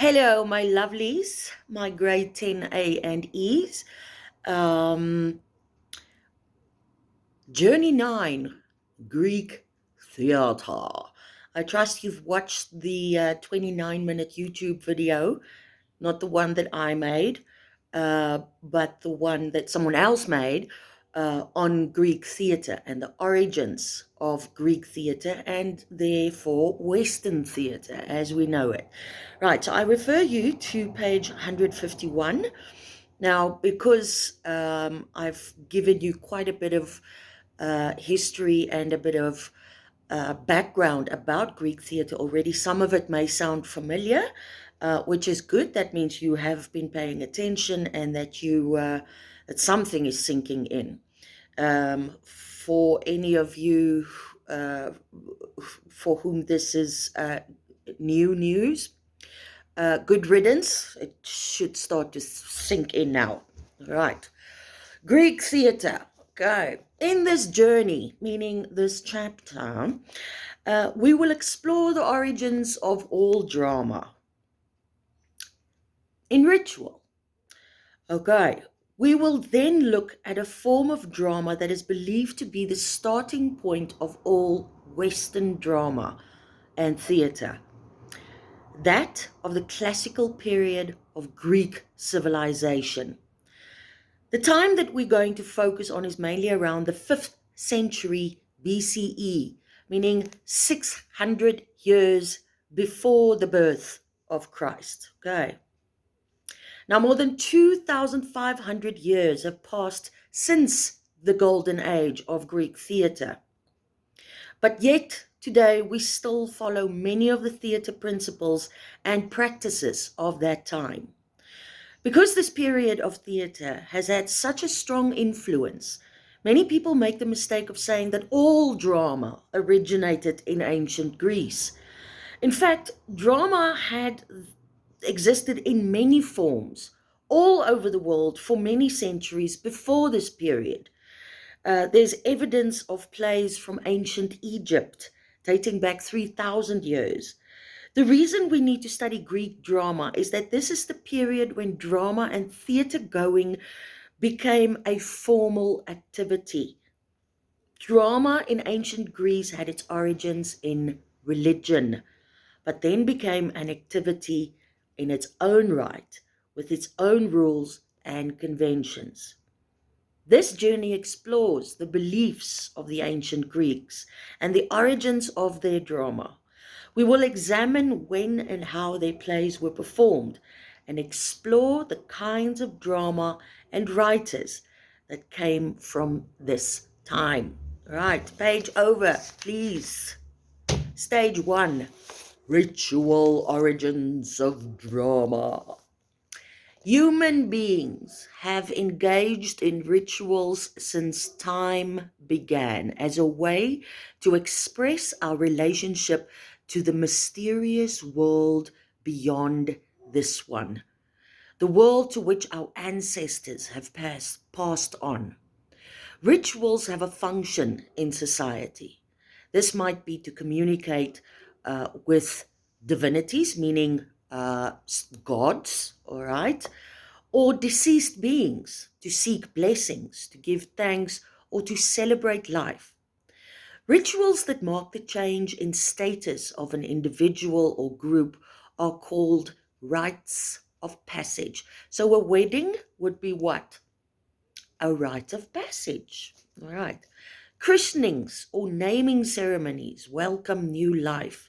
Hello, my lovelies, my grade 10A and E's. Um, Journey 9, Greek Theater. I trust you've watched the 29-minute YouTube video, not the one that I made, but the one that someone else made on Greek theatre and the origins of Greek theatre and therefore Western theatre as we know it. Right, so I refer you to page 151. Now, because I've given you quite a bit of history and a bit of background about Greek theatre already, some of it may sound familiar, which is good. That means you have been paying attention and that that something is sinking in. For any of you for whom this is new news, good riddance. It should start to sink in now. All right. Greek theatre. Okay. In this journey, meaning this chapter, we will explore the origins of all drama in ritual. Okay. We will then look at a form of drama that is believed to be the starting point of all Western drama and theatre, that of the classical period of Greek civilization. The time that we're going to focus on is mainly around the 5th century BCE, meaning 600 years before the birth of Christ. Okay. Now, more than 2,500 years have passed since the golden age of Greek theatre. But yet, today, we still follow many of the theatre principles and practices of that time. Because this period of theatre has had such a strong influence, many people make the mistake of saying that all drama originated in ancient Greece. In fact, drama had existed in many forms all over the world for many centuries before this period. There's evidence of plays from ancient Egypt dating back 3,000 years. The reason we need to study Greek drama is that this is the period when drama and theatre going became a formal activity. Drama in ancient Greece had its origins in religion, but then became an activity in its own right, with its own rules and conventions. This journey explores the beliefs of the ancient Greeks and the origins of their drama. We will examine when and how their plays were performed and explore the kinds of drama and writers that came from this time. Right, page over, please. Stage 1, Ritual Origins of Drama. Human beings have engaged in rituals since time began as a way to express our relationship to the mysterious world beyond this one, the world to which our ancestors have passed on. Rituals have a function in society. This might be to communicate with divinities, meaning gods, all right, or deceased beings, to seek blessings, to give thanks, or to celebrate life. Rituals that mark the change in status of an individual or group are called rites of passage. So a wedding would be what? A rite of passage. All right. Christenings or naming ceremonies welcome new life.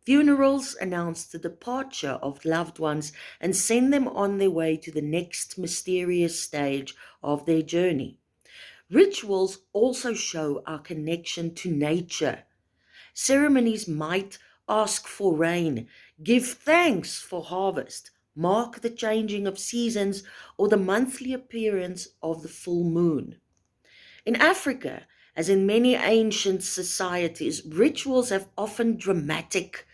Funerals announce the departure of loved ones and send them on their way to the next mysterious stage of their journey. Rituals also show our connection to nature. Ceremonies might ask for rain, give thanks for harvest, mark the changing of seasons, or the monthly appearance of the full moon. In Africa, as in many ancient societies, rituals have often dramatic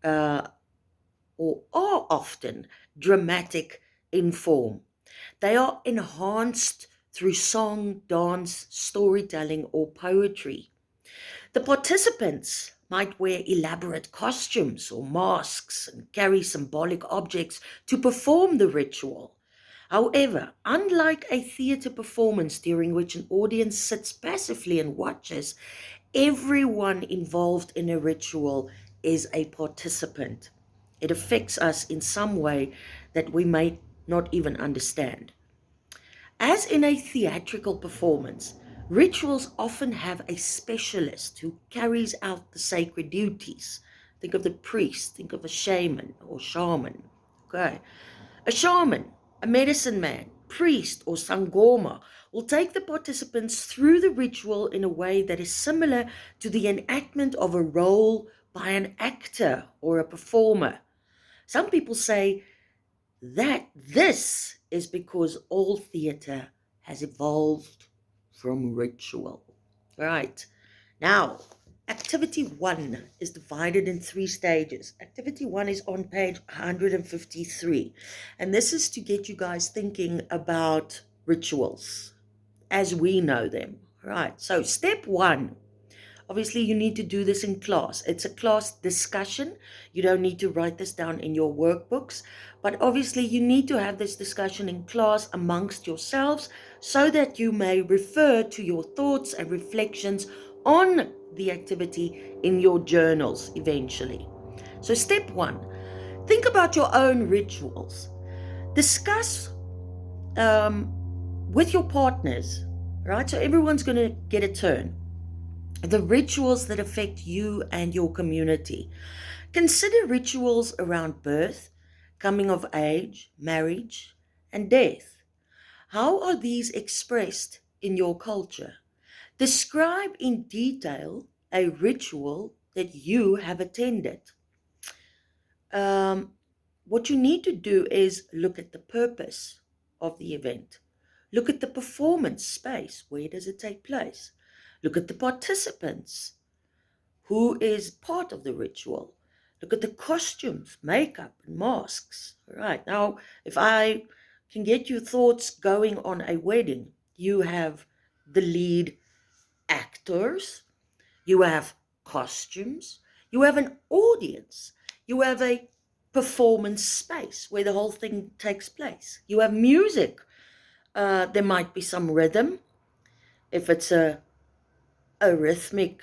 or are often dramatic in form. They are enhanced through song, dance, storytelling, or poetry. The participants might wear elaborate costumes or masks and carry symbolic objects to perform the ritual. However, unlike a theatre performance during which an audience sits passively and watches, everyone involved in a ritual is a participant. It affects us in some way that we may not even understand. As in a theatrical performance, rituals often have a specialist who carries out the sacred duties. Think of the priest, think of a shaman or shaman. Okay. A shaman, a medicine man, priest, or sangoma will take the participants through the ritual in a way that is similar to the enactment of a role by an actor or a performer. Some people say that this is because all theatre has evolved from ritual. Right. Now, activity 1 is divided in 3 stages. Activity 1 is on page 153. And this is to get you guys thinking about rituals as we know them. Right. So, step 1. Obviously, you need to do this in class. It's a class discussion. You don't need to write this down in your workbooks. But obviously, you need to have this discussion in class amongst yourselves so that you may refer to your thoughts and reflections on the activity in your journals eventually. So, step 1, think about your own rituals. Discuss with your partners, right? So, everyone's going to get a turn. The rituals that affect you and your community. Consider rituals around birth, coming of age, marriage, and death. How are these expressed in your culture? Describe in detail a ritual that you have attended. What you need to do is look at the purpose of the event. Look at the performance space. Where does it take place? Look at the participants. Who is part of the ritual? Look at the costumes, makeup, and masks. All right. Now, if I can get your thoughts going on a wedding, you have the lead actors, you have costumes, you have an audience, you have a performance space where the whole thing takes place. You have music. There might be some rhythm. If it's a rhythmic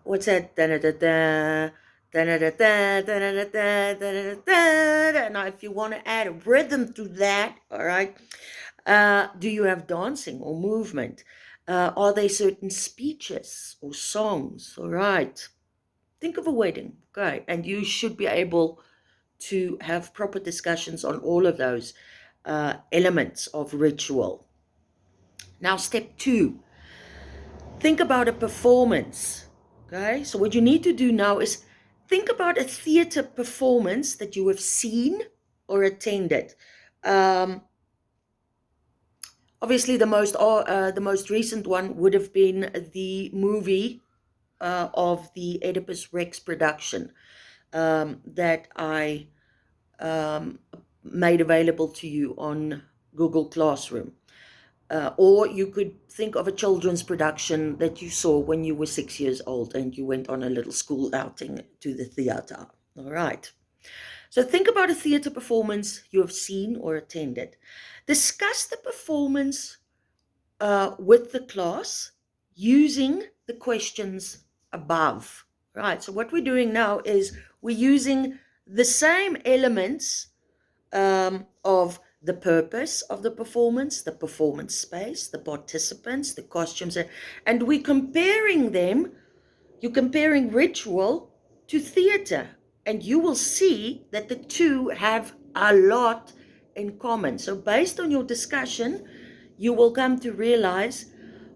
what's that? Da-da-da-da, da-da-da-da, da-da-da-da, da-da-da-da. Now, if you want to add a rhythm to that, all right, do you have dancing or movement? Are there certain speeches or songs? All right. Think of a wedding, okay, and you should be able to have proper discussions on all of those elements of ritual. Now, step 2. Think about a performance. Okay, so what you need to do now is think about a theater performance that you have seen or attended. Obviously, the most recent one would have been the movie of the Oedipus Rex production that I made available to you on Google Classroom. Or you could think of a children's production that you saw when you were 6 years old and you went on a little school outing to the theater. All right. So think about a theater performance you have seen or attended. Discuss the performance with the class using the questions above. Right. So what we're doing now is we're using the same elements of the purpose of the performance space, the participants, the costumes, and we're comparing them. You're comparing ritual to theater, and you will see that the two have a lot in common. So based on your discussion, you will come to realize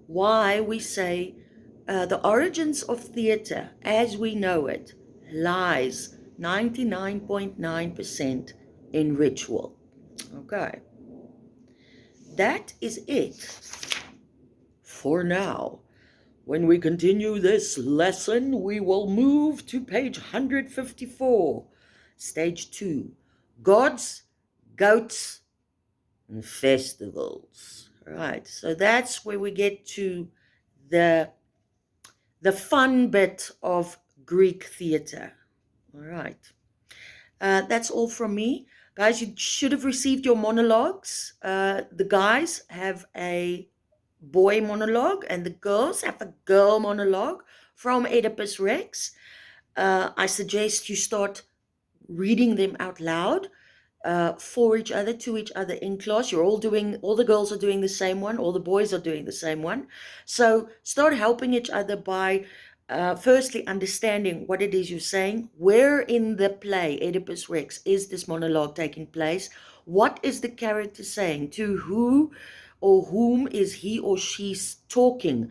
why we say the origins of theater as we know it lies 99.9% in ritual. Okay. That is it for now. When we continue this lesson, we will move to page 154, stage 2, gods, goats, and festivals. Right, so that's where we get to the the fun bit of Greek theater. All right. That's all from me. Guys, you should have received your monologues. The guys have a boy monologue and the girls have a girl monologue from Oedipus Rex. I suggest you start reading them out loud for each other, to each other in class. You're all the girls are doing the same one, all the boys are doing the same one. So start helping each other by firstly understanding what it is you're saying. Where in the play, Oedipus Rex, is this monologue taking place? What is the character saying? To who or whom is he or she talking?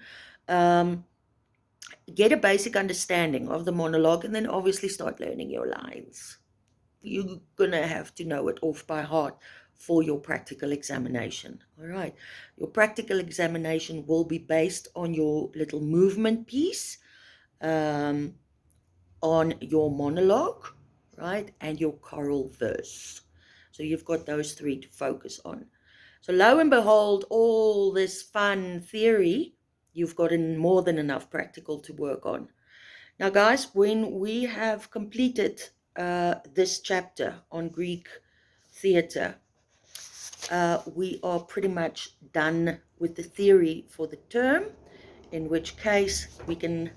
Get a basic understanding of the monologue and then obviously start learning your lines. You're going to have to know it off by heart for your practical examination. All right. Your practical examination will be based on your little movement piece, on your monologue, right, and your choral verse. So you've got those three to focus on. So lo and behold, all this fun theory, you've got more than enough practical to work on. Now, guys, when we have completed this chapter on Greek theater, we are pretty much done with the theory for the term, in which case we can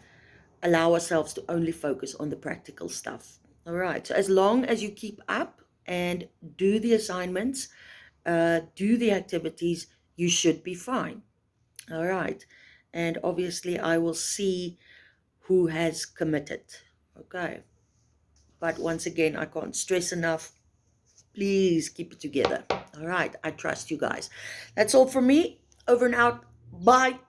allow ourselves to only focus on the practical stuff. All right, so as long as you keep up and do the assignments, do the activities, you should be fine. All right, and obviously I will see who has committed. Okay, but once again, I can't stress enough, please keep it together. All right, I trust you guys. That's all from me. Over and out. Bye.